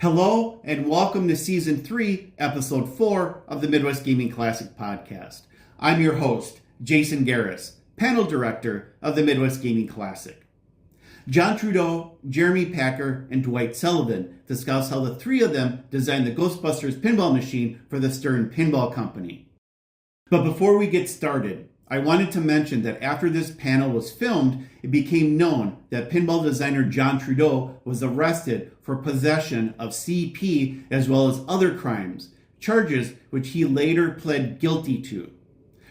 Hello and welcome to Season 3, Episode 4 of the Midwest Gaming Classic Podcast. I'm your host, Jason Garris, Panel Director of the Midwest Gaming Classic. John Trudeau, Jeremy Packer, and Dwight Sullivan discuss how the three of them designed the Ghostbusters Pinball machine for the STERN Pinball Company. But before we get started, I wanted to mention that after this panel was filmed, it became known that pinball designer John Trudeau was arrested for possession of CP as well as other crimes, charges which he later pled guilty to.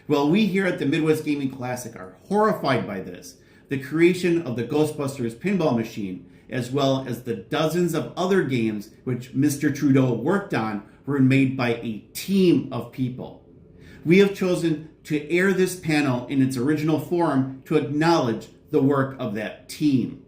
Well, we here at the Midwest Gaming Classic are horrified by this, the creation of the Ghostbusters Pinball machine, as well as the dozens of other games which Mr. Trudeau worked on were made by a team of people. We have chosen to air this panel in its original form to acknowledge the work of that team.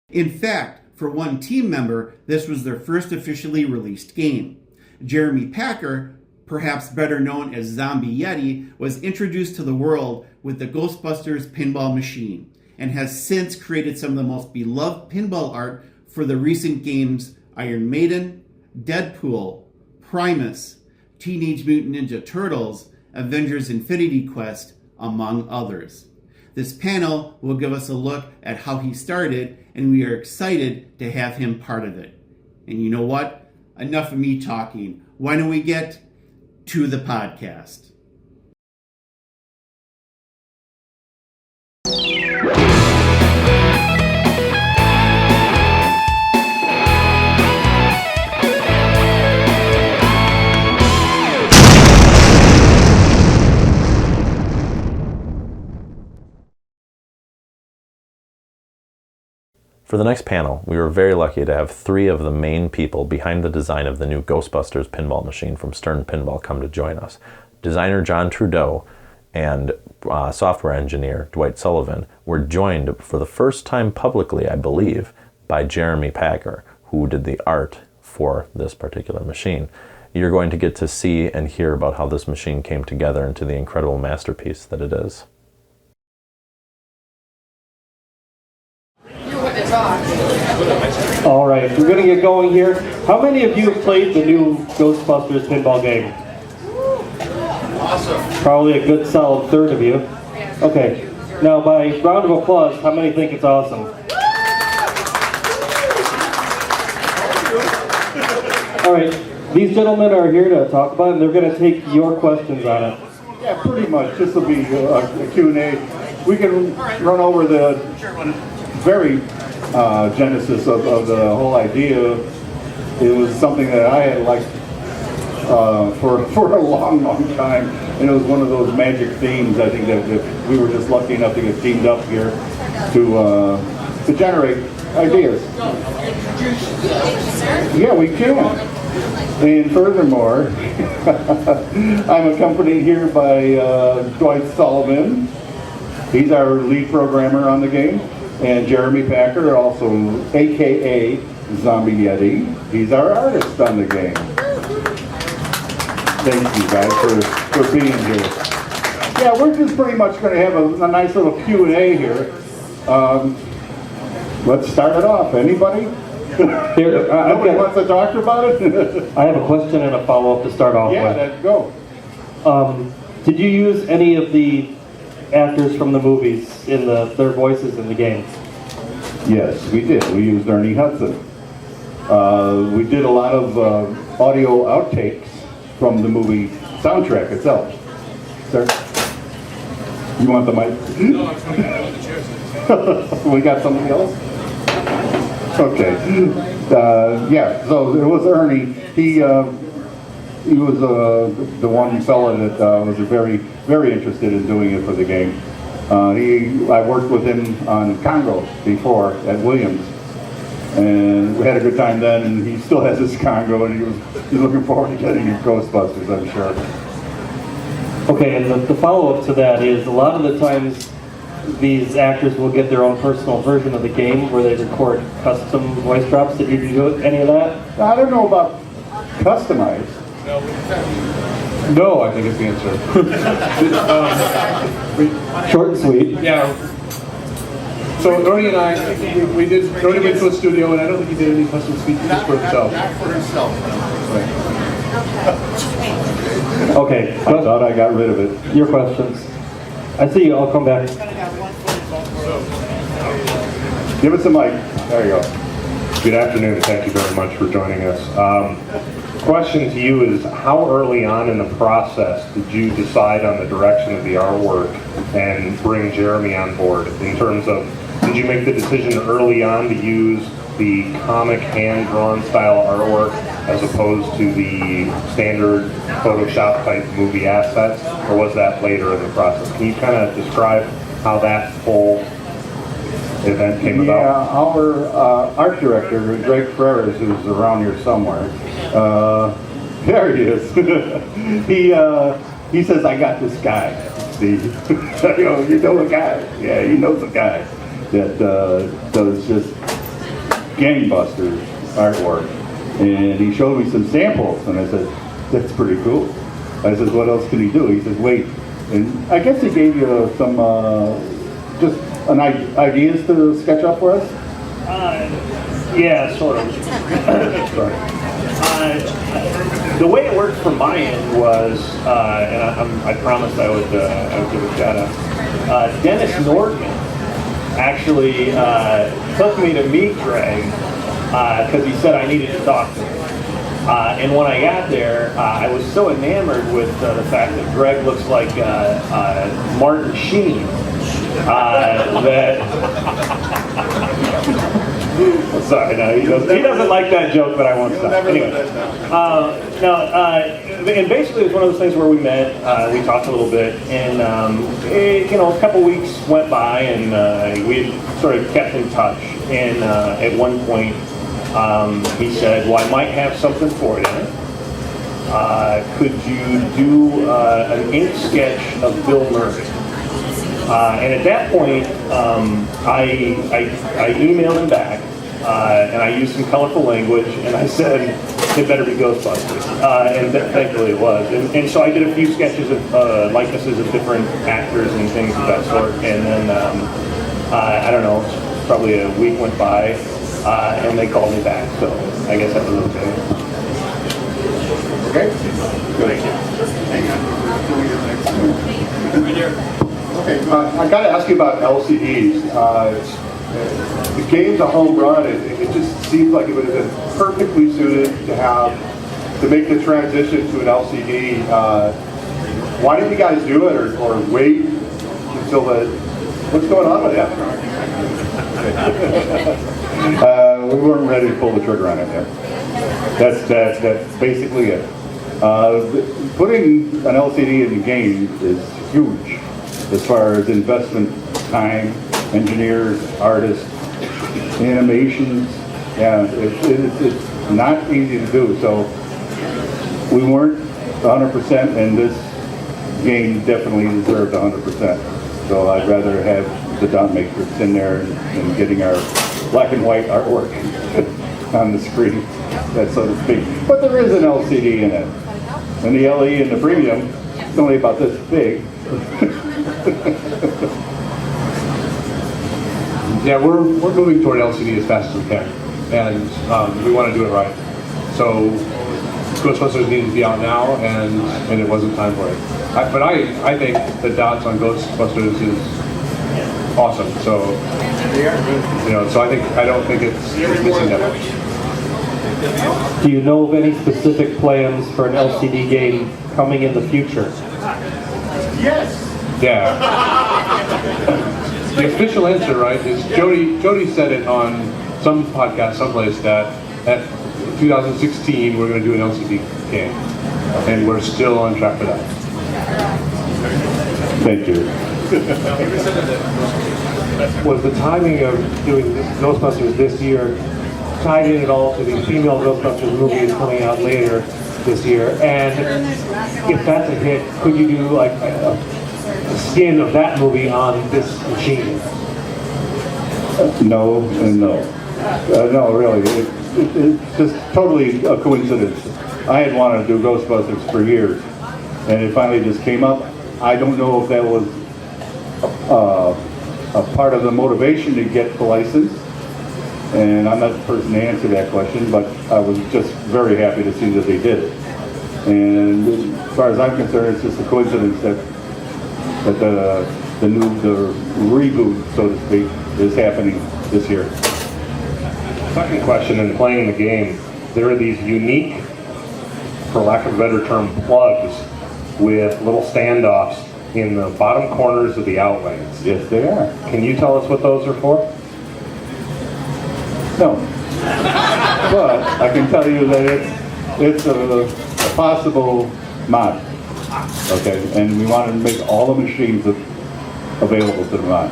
In fact, for one team member, this was their first officially released game. Jeremy Packer, perhaps better known as Zombie Yeti, was introduced to the world with the Ghostbusters Pinball machine and has since created some of the most beloved pinball art for the recent games Iron Maiden, Deadpool, Primus, Teenage Mutant Ninja Turtles, Avengers Infinity Quest, among others. This panel will give us a look at how he started, and we are excited to have him part of it. And you know what? Enough of me talking. Why don't we get to the podcast? For the next panel, we were very lucky to have three of the main people behind the design of the new Ghostbusters pinball machine from STERN Pinball come to join us. Designer John Trudeau and software engineer Dwight Sullivan were joined for the first time publicly, I believe, by Jeremy Packer, who did the art for this particular machine. You're going to get to see and hear about how this machine came together into the incredible masterpiece that it is. All right, we're going to get going here. How many of you have played the new Ghostbusters pinball game? Awesome. Probably a good solid third of you. Okay, now by round of applause, how many think it's awesome? All right, these gentlemen are here to talk about it, and they're going to take your questions on it. Yeah, pretty much. This will be a Q&A. We can run over the very genesis of the whole idea. It was something that I had liked for a long time, and it was one of those magic themes. I think that we were just lucky enough to get teamed up here to generate ideas. Yeah, we can. And furthermore, I'm accompanied here by Dwight Sullivan. He's our lead programmer on the game. And Jeremy Packer, also a.k.a. Zombie Yeti. He's our artist on the game. Thank you guys for being here. Yeah, we're just pretty much going to have a nice little Q&A here. Let's start it off. Anybody? Here, Nobody wants to talk about it? I have a question and a follow-up to start off with. Yeah, let's go. Did you use any of the actors from the movies in their voices in the game? Yes, we did. We used Ernie Hudson. We did a lot of audio outtakes from the movie soundtrack itself. Sir? You want the mic? No, I'm coming out with the chairs. We got somebody else? Okay. Yeah, so it was Ernie. He was the one fella that was very, very interested in doing it for the game. I worked with him on Congo before at Williams, and we had a good time then. And he still has his Congo, and he's looking forward to getting his Ghostbusters, I'm sure. Okay, and the follow-up to that is a lot of the times these actors will get their own personal version of the game where they record custom voice drops. Did you do any of that? I don't know about customized. No, I think is the answer. Short and sweet. Yeah. So Ernie and I, we did. Ernie went to a studio, and I don't think he did any custom speeches just for himself. Not for himself. Okay, I thought I got rid of it. your questions. I see you. I'll come back. Give us a mic. There you go. Good afternoon. Thank you very much for joining us. Question to you is, how early on in the process did you decide on the direction of the artwork and bring Jeremy on board? In terms of, did you make the decision early on to use the comic hand-drawn style artwork as opposed to the standard Photoshop type movie assets, or was that later in the process? Can you kind of describe how that whole event came about? Yeah, our art director, Greg Ferris, who's around here somewhere, there he is. He says, I got this guy, Steve. You know a guy? Yeah, he knows a guy that does just gangbusters artwork. And he showed me some samples, and I said, that's pretty cool. I said, what else can he do? He says, wait. And I guess he gave you some, just ideas to sketch up for us? Yeah, sort of. The way it worked from my end was, and I promised I would give a shout out. Dennis Nordman actually took me to meet Greg because he said I needed to talk to him. And when I got there, I was so enamored with the fact that Greg looks like Martin Sheen. Sorry, no, he doesn't like that joke, but I won't stop. Anyway, and basically it was one of those things where we met, we talked a little bit, and a couple weeks went by, and we had sort of kept in touch. And at one point, he said, "Well, I might have something for you. Could you do an ink sketch of Bill Murray?" And at that point, I emailed him back, and I used some colorful language, and I said, it better be Ghostbusters. And thankfully it was. And so I did a few sketches of likenesses of different actors and things of that sort. And then, I don't know, probably a week went by, and they called me back. So I guess that was okay. Okay? Good. Thank you. Okay, I got to ask you about LCDs. The game's a home run. It just seems like it would have been perfectly suited to make the transition to an LCD. Why didn't you guys do it, or wait until what's going on with that? We weren't ready to pull the trigger on it yet. That's basically it. Putting an LCD in the game is huge. As far as investment time, engineers, artists, animations, yeah, it's not easy to do. So we weren't 100%, and this game definitely deserved 100%. So I'd rather have the dot matrix in there and getting our black and white artwork on the screen, that so to speak. But there is an LCD in it, and the LE and the premium is only about this big. Yeah, we're moving toward LCD as fast as we can, and we want to do it right. So Ghostbusters needed to be out now, and it wasn't time for it. But I think the dots on Ghostbusters is awesome. So so I don't think it's missing that much. Do you know of any specific plans for an LCD game coming in the future? Yes. Yeah. The official answer, right, is Jody said it on some podcast someplace that at 2016 we're going to do an LCD game, and we're still on track for that. Thank you. Was the timing of doing Ghostbusters this year tied in at all to the female Ghostbusters movie coming out later this year? And if that's a hit, could you do like a skin of that movie on this machine? No and no. No, really. It's just totally a coincidence. I had wanted to do Ghostbusters for years, and it finally just came up. I don't know if that was part of the motivation to get the license. And I'm not the person to answer that question, but I was just very happy to see that they did it. And as far as I'm concerned, it's just a coincidence that the reboot, so to speak, is happening this year. Second question, in playing the game, there are these unique, for lack of a better term, plugs with little standoffs in the bottom corners of the outlays. Yes, they are. Can you tell us what those are for? No. But I can tell you that it's a possible mod. Okay, and we want to make all the machines available to the mod.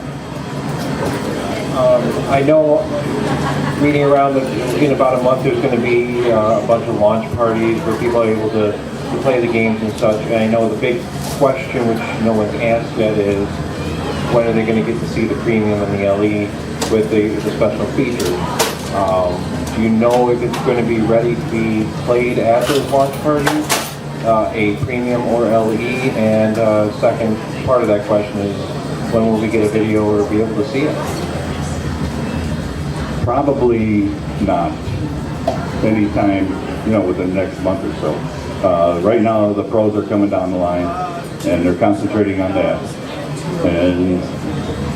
I know, reading around that in about a month there's going to be a bunch of launch parties where people are able to play the games and such. And I know the big question, which no one's asked yet, is when are they going to get to see the premium and the LE with the special features? Do you know if it's going to be ready to be played at those launch parties, a premium or LE? And second part of that question is, when will we get a video or be able to see it? Probably not. Anytime, within the next month or so. Right now, the pros are coming down the line, and they're concentrating on that. And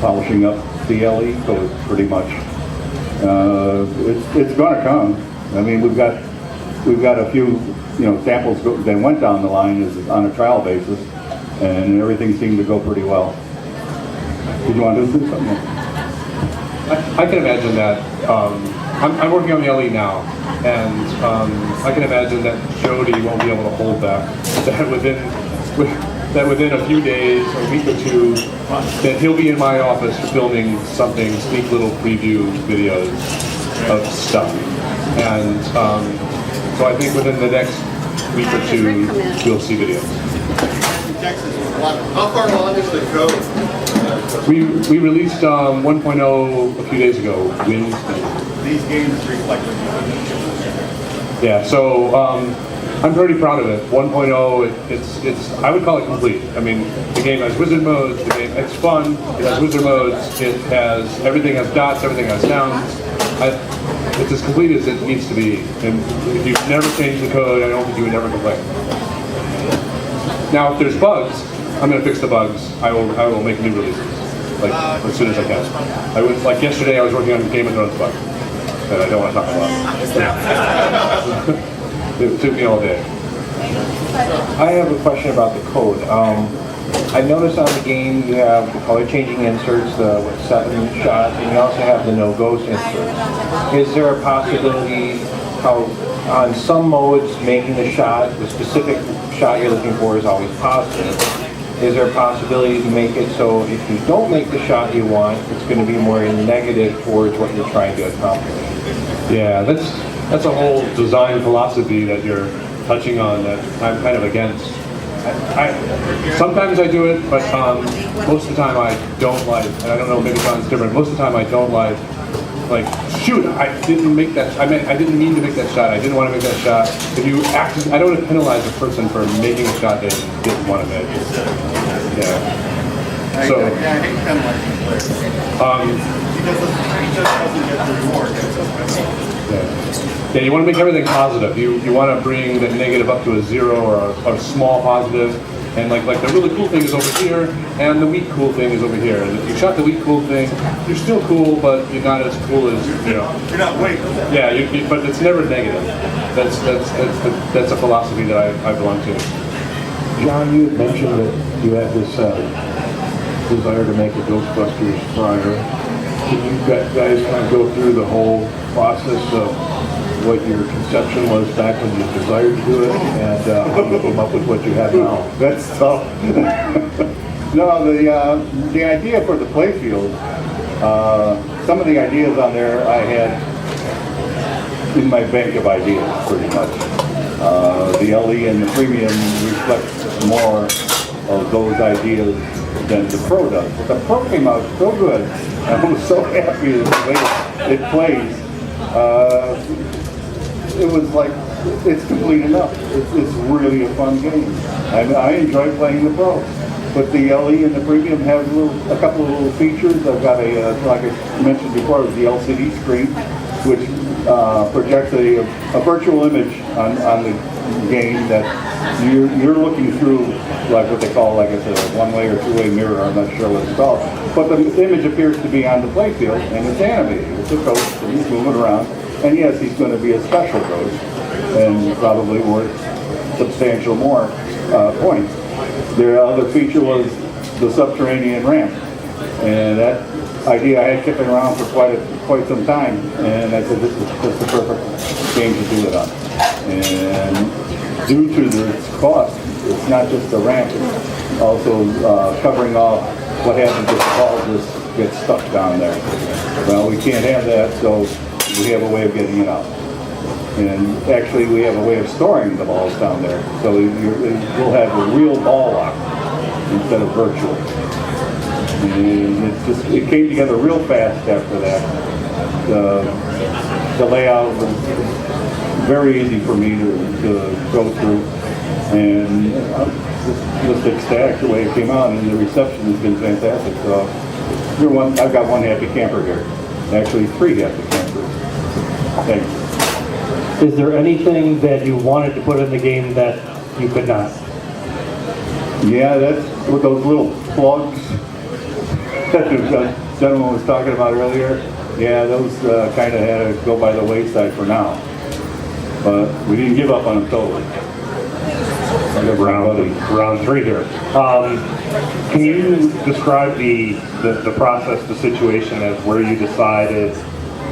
polishing up the LE code pretty much. It's going to come. I mean, we've got a few samples that went down the line on a trial basis, and everything seemed to go pretty well. Did you want to do something? I can imagine that. I'm working on the LE now, and I can imagine that Jody won't be able to hold back. That within a few days, a week or two, that he'll be in my office filming something, sneak little preview videos of stuff. And so I think within the next week or two, you'll see videos. Texas, how far along is the code? We released 1.0 a few days ago, Wednesday. These games reflect the Yeah, so I'm pretty proud of it. 1.0, it's I would call it complete. I mean, the game has wizard modes, it's fun, it has wizard modes, everything has dots, everything has sounds. It's as complete as it needs to be. And if you've never changed the code, I don't think you would ever complain. Now, if there's bugs, I'm going to fix the bugs. I will make new releases, as soon as I can. Like yesterday, I was working on Game of Thrones bug that I don't want to talk about. It took me all day. I have a question about the code. I noticed on the game you have the color changing inserts, the 7 shots, and you also have the no ghost inserts. Is there a possibility how on some modes making the specific shot you're looking for is always positive? Is there a possibility to make it so if you don't make the shot you want, it's going to be more negative towards what you're trying to accomplish? Yeah, that's a whole design philosophy that you're touching on that I'm kind of against. Sometimes I do it, but most of the time I don't like, and I don't know, maybe John's different, most of the time I don't like, shoot, I didn't make that, I didn't mean to make that shot, I didn't want to make that shot. If you I don't want to penalize a person for making a shot they didn't want to make. Yeah. So, I hate penalizing players. Because it just doesn't get the reward. Yeah, you want to make everything positive. You want to bring the negative up to a 0 or a small positive. And like the really cool thing is over here, and the weak cool thing is over here. And if you shot the weak cool thing, you're still cool, but you're not as cool as You're not weak. Yeah, but it's never negative. That's a philosophy that I belong to. John, you had mentioned that you had this desire to make a Ghostbusters prior. Can you guys kind of go through the whole process of what your conception was back when you desired to do it, and how you came up with what you have now? That's tough. No, the idea for the playfield, some of the ideas on there I had in my bank of ideas, pretty much. The LE and the premium reflect more of those ideas than the Pro does. But the Pro came out so good. I was so happy with the way it plays. It was like, it's complete enough. It's really a fun game. I enjoy playing the Pro. But the LE and the Premium have a couple of little features. I've got a, like I mentioned before, the LCD screen, which projects a virtual image on the game that you're looking through, like what they call, like it's a one-way or two-way mirror. I'm not sure what it's called. But the image appears to be on the playfield, and it's animated. It's a ghost, and he's moving around. And yes, he's going to be a special ghost, and probably worth substantial more points. Their other feature was the subterranean ramp, and that idea I had kicking around for quite some time, and I said this is just the perfect game to do it on. And due to its cost, it's not just the ramp, it's also covering off what happens if the ball just gets stuck down there. Well, we can't have that, so we have a way of getting it out. And actually, we have a way of storing the balls down there, so we'll have a real ball lock instead of virtual. And it came together real fast after that. The layout was very easy for me to go through, and just ecstatic the way it came out, and the reception has been fantastic. So I've got one happy camper here, actually 3 happy campers. Thanks. Is there anything that you wanted to put in the game that you could not? Yeah, that's what those little plugs that the gentleman was talking about earlier. Yeah, those kind of had to go by the wayside for now. But we didn't give up on them totally. Round 3 here. Can you describe the process, the situation as where you decided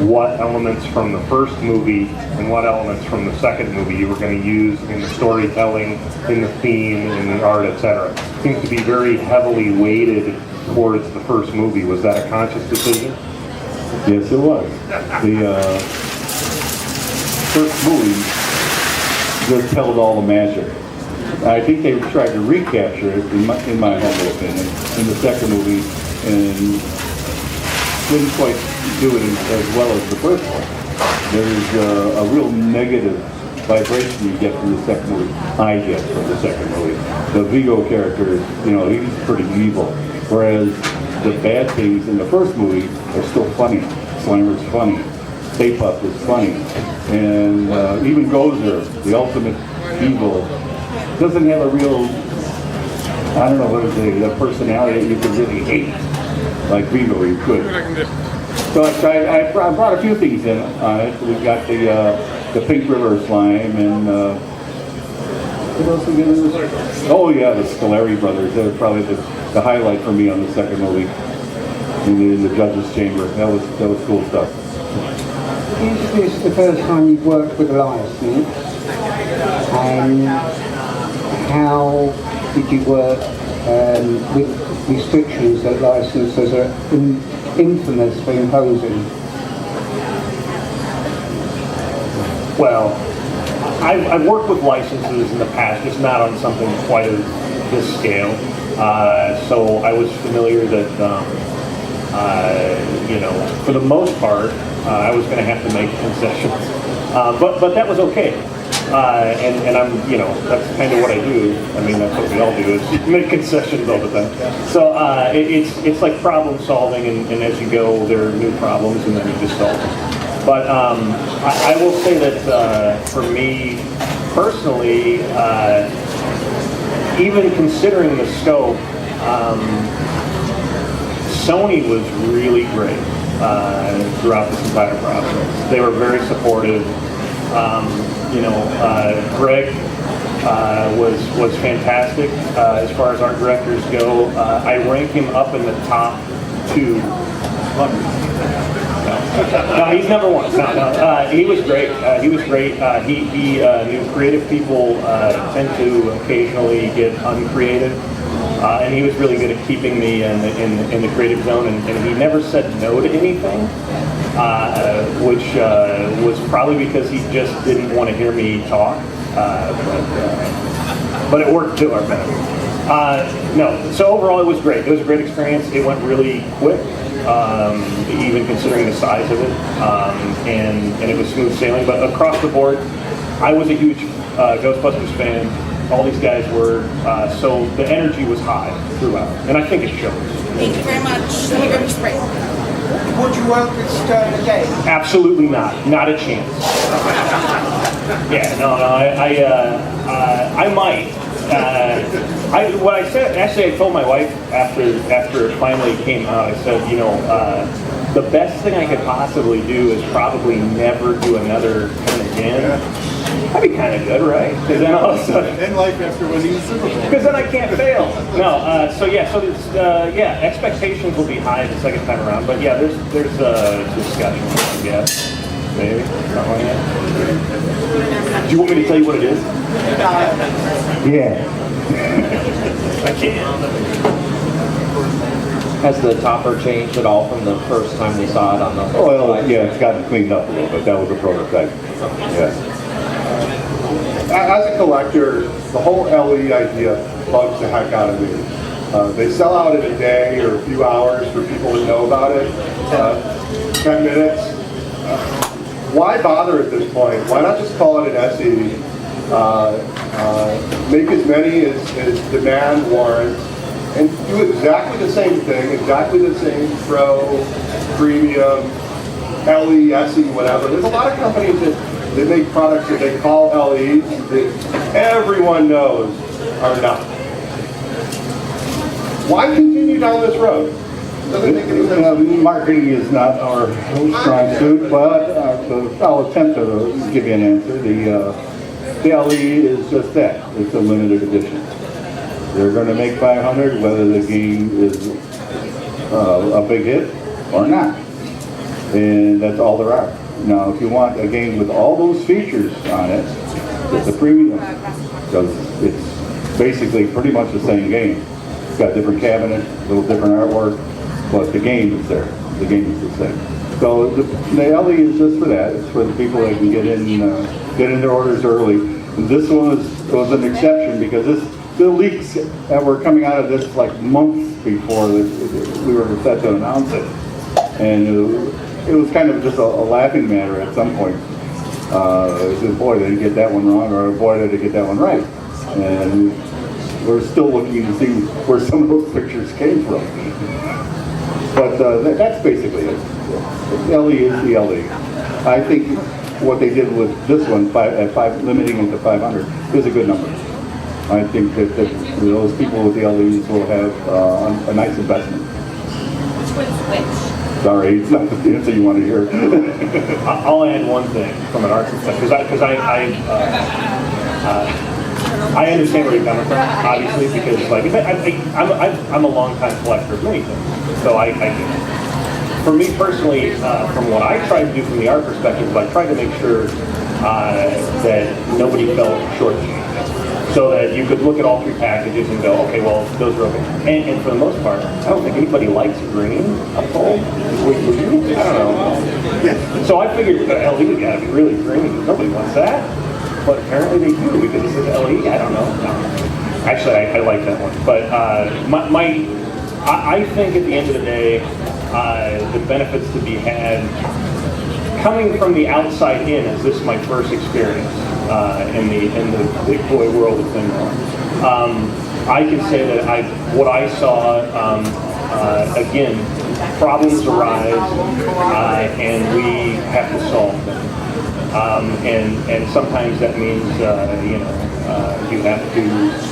what elements from the first movie and what elements from the second movie you were going to use in the storytelling, in the theme, in the art, etc.? Seems to be very heavily weighted towards the first movie. Was that a conscious decision? Yes, it was. The first movie just held all the magic. I think they tried to recapture it, in my humble opinion, in the second movie, and didn't quite do it as well as the first one. There's a real negative vibration you get from the second movie. I get from the second movie. The Vigo character, he's pretty evil, whereas the bad things in the first movie are still funny. Slimer's funny. Stay Puft is funny. And even Gozer, the ultimate evil, doesn't have a real, I don't know what is it, a personality that you could really hate, like Vigo you could. So I brought a few things in on it. We got the Pink River slime, and what else we got? Oh yeah, the Scolari brothers. They were probably the highlight for me on the second movie in the judges' chamber. That was cool stuff. Is this the first time you've worked with a license? And how did you work with restrictions that licenses are infamous for imposing? Well, I've worked with licenses in the past, just not on something quite of this scale. So I was familiar that, for the most part, I was going to have to make concessions. But that was okay. And I'm, that's kind of what I do. I mean, that's what we all do, is make concessions all the time. So it's like problem solving, and as you go, there are new problems, and then you just solve them. But I will say that for me personally, even considering the scope, Sony was really great throughout this entire process. They were very supportive. Greg was fantastic as far as art directors go. I rank him up in the top 2. No, he's number 1. No. He was great. He was great. He knew creative people tend to occasionally get uncreative, and he was really good at keeping me in the creative zone. And he never said no to anything, which was probably because he just didn't want to hear me talk. But it worked to our benefit. No, so overall it was great. It was a great experience. It went really quick. Even considering the size of it, and it was smooth sailing. But across the board, I was a huge Ghostbusters fan. All these guys were, so the energy was high throughout, and I think it shows. Thank you very much. Let me grab your spray. Would you work with STERN again? Absolutely not a chance. Yeah, no, I might. What I said, actually, I told my wife after it finally came out. I said, the best thing I could possibly do is probably never do another one again. That'd be kind of good, right? Because then all of a sudden, In life after winning the Super Bowl. because then I can't fail. No, expectations will be high the second time around. But yeah, there's discussion, I guess. Maybe something like that. Do you want me to tell you what it is? Yeah. I can't. Has the topper changed at all from the first time we saw it on the? Well, yeah, it's gotten cleaned up a little bit. That was a prototype. Yeah. As a collector, the whole LE idea bugs the heck out of me. They sell out in a day or a few hours for people to know about it. 10 minutes. Why bother at this point? Why not just call it an SE? Make as many as demand warrants, and do exactly the same thing, exactly the same Pro, Premium, LE, SE, whatever. There's a lot of companies that make products that they call LEs that everyone knows are not. Why continue down this road? Doesn't make any sense. Marketing is not our strong suit, but I'll attempt to give you an answer. The LE is just that. It's a limited edition. They're going to make 500 whether the game is a big hit or not. And that's all there are. Now, if you want a game with all those features on it, it's a premium. Because it's basically pretty much the same game. It's got different cabinets, a little different artwork, but the game is there. The game is the same. So the LE is just for that. It's for the people that can get in their orders early. And this one was an exception because the leaks that were coming out of this like months before we were set to announce it, and it was kind of just a laughing matter at some point. It said, boy, they didn't get that one wrong, or boy, did they get that one right. And we're still looking to see where some of those pictures came from. But that's basically it. LE is the LE. I think what they did with this one, limiting it to 500, is a good number. I think that those people with the LEs will have a nice investment. Sorry, it's not the answer you want to hear. I'll add one thing from an art perspective, because I understand where you're coming from, obviously, because like I'm a long-time collector of many things, so I get it. For me personally, from what I try to do from the art perspective, is I try to make sure that nobody felt shortchanged. So that you could look at all three packages and go, okay, well, those are okay. And for the most part, I don't think anybody likes green up told. Would you? I don't know. So I figured the LE got to be really green. Nobody wants that. But apparently they do because it says LE. I don't know. No. Actually, I like that one. But I think at the end of the day, the benefits to be had coming from the outside in, as this is my first experience in the big boy world of pinball. I can say that what I saw, again, problems arise and we have to solve them. And sometimes that means you have to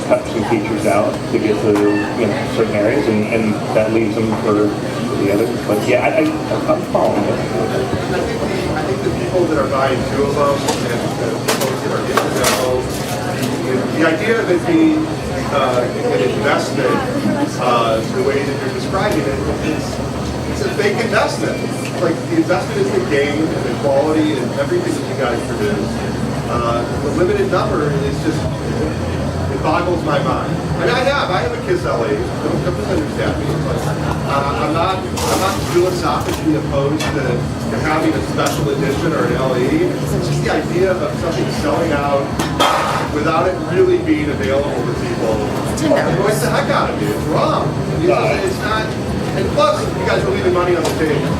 cut some features out to get to certain areas, and that leaves them for the others. But yeah, I'm following it. I think the people that are buying two of them and the folks that are getting them, the idea of it being an investment, the way that you're describing it, it's a fake investment. Like the investment is the game and the quality and everything that you guys produce. The limited number is just, it boggles my mind. I mean, I have a KISS LE. Don't misunderstand me. But I'm not philosophically opposed to having a special edition or an LE. It's just the idea of something selling out without it really being available to people. It annoys the heck out of me. It's wrong. It's not. And plus, you guys are leaving money on the table.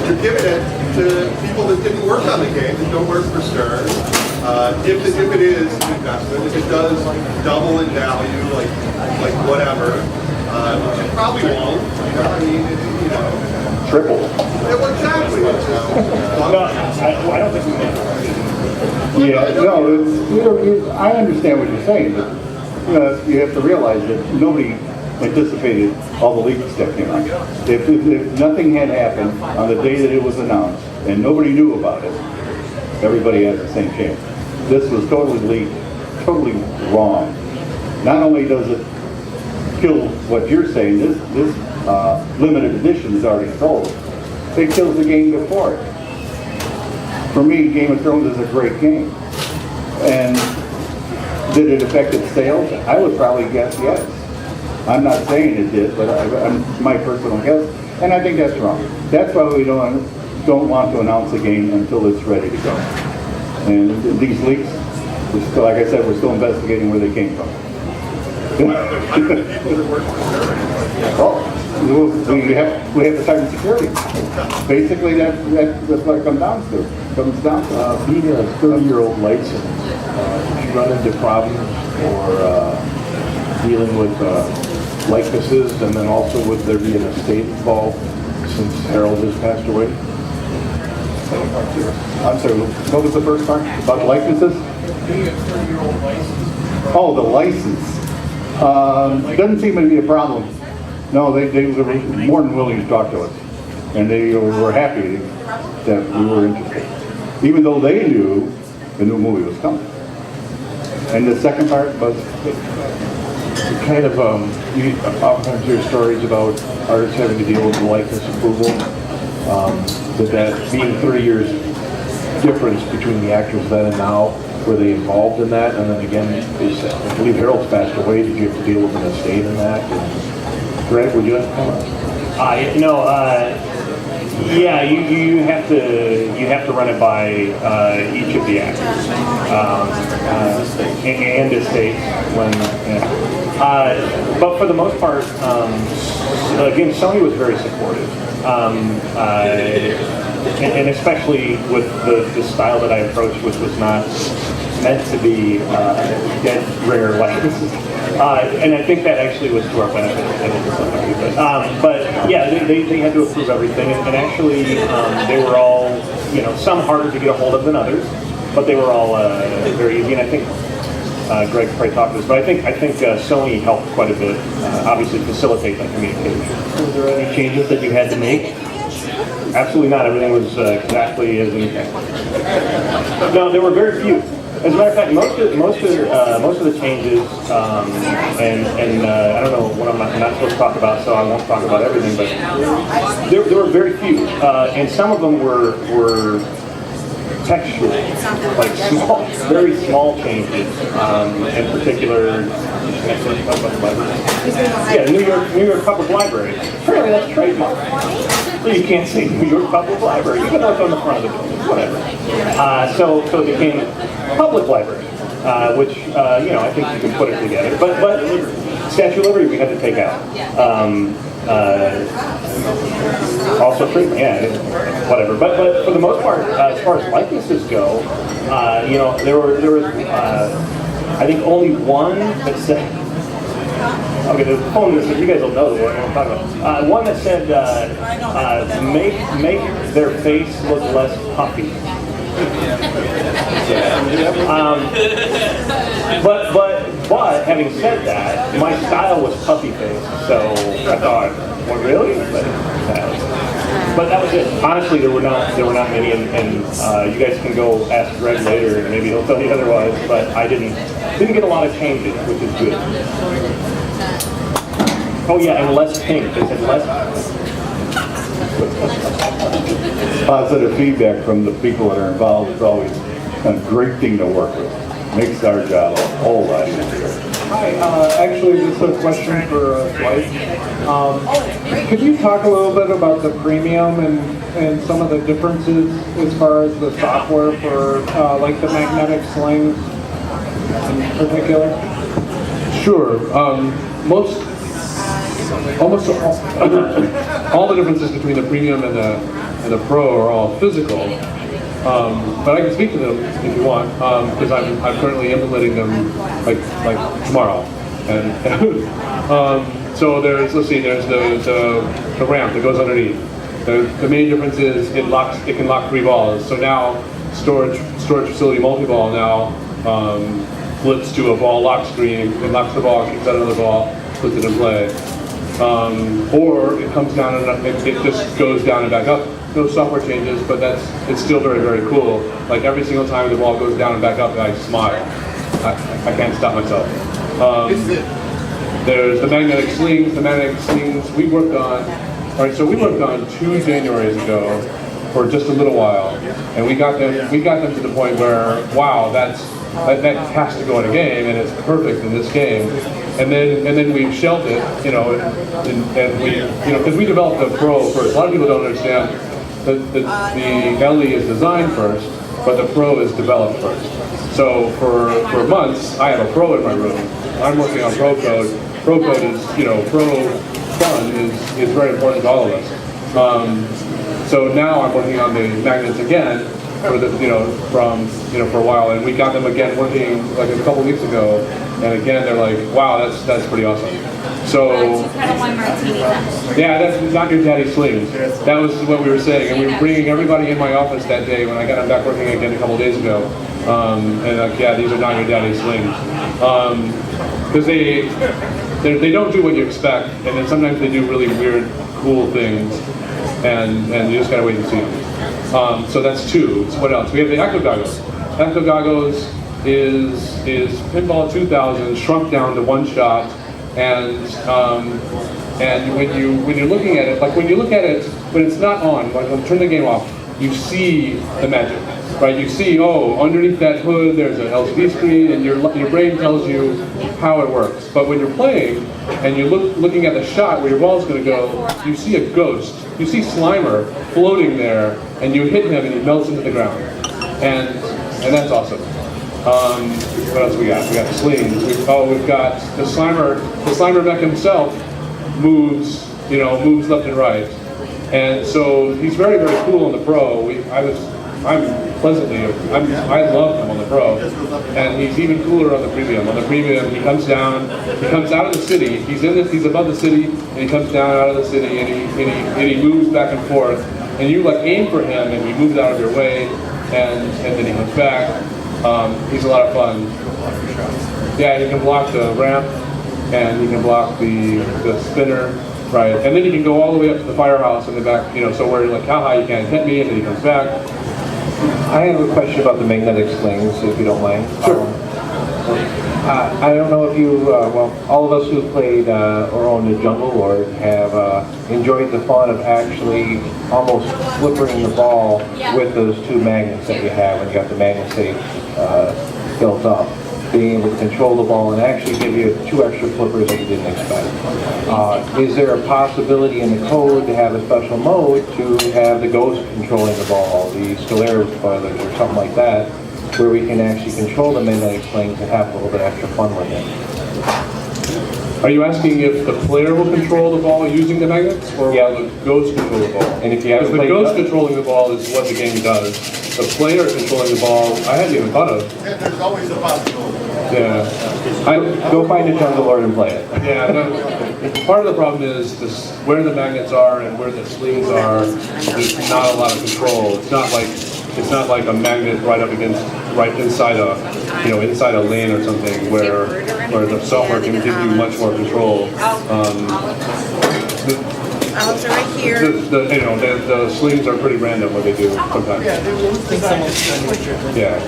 You're giving it to people that didn't work on the game, that don't work for STERN. If it is an investment, if it does double in value, like whatever, which it probably won't. I mean, you know, Triple. yeah, well, exactly. It's just, I don't think we can. Yeah, no, I understand what you're saying, but you have to realize that nobody anticipated all the leaks that came out. If nothing had happened on the day that it was announced and nobody knew about it, everybody has the same chance. This was totally leaked, totally wrong. Not only does it kill what you're saying, this limited edition is already sold. It kills the game before it. For me, Game of Thrones is a great game. And did it affect its sales? I would probably guess yes. I'm not saying it did, but I'm my personal guess. And I think that's wrong. That's why we don't want to announce a game until it's ready to go. And these leaks, we're still, like I said, we're still investigating where they came from. Well, we have the cybersecurity. Basically, that's what it comes down to. Being a 30-year-old license, did you run into problems or dealing with likenesses, and then also would there be an estate involved since Harold has passed away? I'm sorry, what was the first part? About the likenesses? Being a 30-year-old license. Oh, the license. Doesn't seem to be a problem. No, they were more than willing to talk to us. And they were happy that we were interested. Even though they knew the new movie was coming. And the second part was... Kind of, you often hear stories about artists having to deal with the likeness approval. That being 30 years difference between the actors then and now, were they involved in that? And then again, I believe Harold's passed away. Did you have to deal with an estate in that? And Greg, would you like to comment? Yeah, you have to run it by each of the actors and estates when. But for the most part, again, Sony was very supportive, and especially with the style that I approached, which was not meant to be dead rare likeness. And I think that actually was to our benefit. But yeah, they had to approve everything, and actually they were all, some harder to get a hold of than others, but they were all very easy. And I think Greg probably talked to this, but I think Sony helped quite a bit, obviously facilitate that communication. Were there any changes that you had to make? Absolutely not. Everything was exactly as intended. No, there were very few. As a matter of fact, most of the changes, and I don't know what I'm not supposed to talk about, so I won't talk about everything. But there were very few, and some of them were textual, like very small changes. In particular, New York Public Library. Apparently, that's trademark. So you can't say New York Public Library. You can look on the front of the building, whatever. So it became Public Library, which I think you can put it together. But Statue of Liberty we had to take out. Also treatment, yeah, whatever. But for the most part, as far as likenesses go, there was I think only one that said. Okay, the phone is, you guys will know what I'm talking about. One that said, make their face look less puffy. But having said that, my style was puffy face, so I thought, well, really? But that was it. Honestly, there were not many, and you guys can go ask Greg later, and maybe he'll tell you otherwise. But I didn't get a lot of changes, which is good. Oh yeah, and less pink. They said less. Positive feedback from the people that are involved is always a great thing to work with. Makes our job a whole lot easier. Hi, actually this is a question for Dwight. Could you talk a little bit about the premium and some of the differences as far as the software for like the magnetic slings in particular? Sure. Almost all the differences between the premium and the pro are all physical. But I can speak to them if you want, because I'm currently implementing them like tomorrow. And so there's the ramp that goes underneath. The main difference is it can lock 3 balls. So now storage facility multi-ball now flips to a ball lock screen. It locks the ball, kicks out another ball, puts it in play. Or it comes down and it just goes down and back up. No software changes, but it's still very, very cool. Like every single time the ball goes down and back up, I smile. I can't stop myself. There's the magnetic slings. The magnetic slings we worked on. All right, so we worked on 2 Januaries ago for just a little while, and we got them to the point where wow, that has to go in a game, and it's perfect in this game. And then we shelved it, and we, because we developed the Pro first. A lot of people don't understand that the LE is designed first, but the Pro is developed first. So for months, I have a Pro in my room. I'm working on Pro code. Pro code is, Pro fun is very important to all of us. So now I'm working on the magnets again for for a while, and we got them again working like a couple weeks ago, and again they're like, wow, that's pretty awesome. So yeah, that's not your daddy's slings. That was what we were saying, and we were bringing everybody in my office that day when I got them back working again a couple days ago, and like, yeah, these are not your daddy's slings, because they don't do what you expect, and then sometimes they do really weird, cool things, and you just gotta wait and see them. So that's 2. So what else? We have the Ecto Goggles. Ecto Goggles is Pinball 2000 shrunk down to 1 shot, and when you're looking at it, like when you look at it when it's not on, like when you turn the game off, you see the magic, right? You see, underneath that hood there's an LCD screen, and your brain tells you how it works. But when you're playing and you're looking at the shot where your ball's going to go, you see a ghost. You see Slimer floating there, and you hit him and he melts into the ground, and that's awesome. What else we got? We got slings. We've got the Slimer. The Slimer mech himself moves left and right, and so he's very, very cool on the Pro. I love him on the Pro, and he's even cooler on the Premium. On the Premium, he comes out of the city. He's above the city, and he comes down out of the city, and he moves back and forth. And you like aim for him, and he moves out of your way, and then he comes back. He's a lot of fun. Yeah, he can block the ramp, and he can block the spinner, right? And then he can go all the way up to the firehouse in the back, so where you're like, haha, you can't hit me, and then he comes back. I have a question about the magnetic slings, if you don't mind. Sure. I don't know if you, all of us who've played or owned a Jungle Lord have enjoyed the fun of actually almost flippering the ball with those 2 magnets that you have when you got the magnet safe built up. Being able to control the ball and actually give you 2 extra flippers that you didn't expect. Is there a possibility in the code to have a special mode to have the ghost controlling the ball, the Scalera spoilers or something like that, where we can actually control the magnetic slings and have a little bit extra fun with it? Are you asking if the player will control the ball using the magnets, or will the ghost control the ball? And if you have the ghost controlling the ball is what the game does. The player controlling the ball, I hadn't even thought of. There's always a possibility. Yeah. Go find a Jungle Lord and play it. Yeah. Part of the problem is where the magnets are and where the slings are. There's not a lot of control. It's not like a magnet right inside a lane or something where the software can give you much more control. Olives are right here. The slings are pretty random what they do sometimes. Yeah.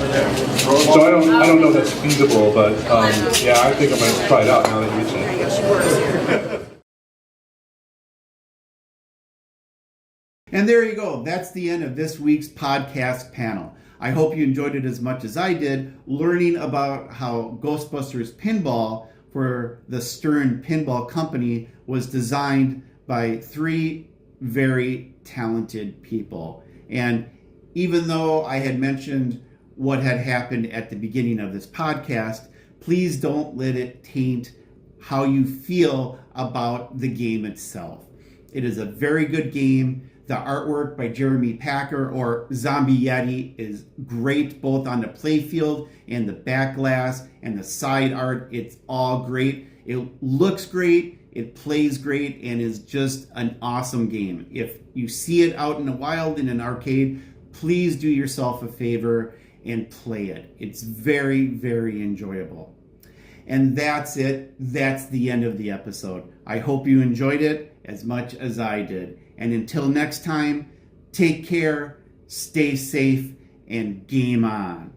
So I don't know if that's feasible, but yeah, I think I'm gonna try it out now that you mention it. And there you go. That's the end of this week's podcast panel. I hope you enjoyed it as much as I did, learning about how Ghostbusters Pinball for the STERN Pinball Company was designed by 3 very talented people. And even though I had mentioned what had happened at the beginning of this podcast, please don't let it taint how you feel about the game itself. It is a very good game. The artwork by Jeremy Packer or Zombie Yeti is great, both on the playfield and the back glass and the side art. It's all great. It looks great, it plays great, and is just an awesome game. If you see it out in the wild in an arcade, please do yourself a favor and play it. It's very, very enjoyable. And that's it. That's the end of the episode. I hope you enjoyed it as much as I did. And until next time, take care, stay safe, and game on.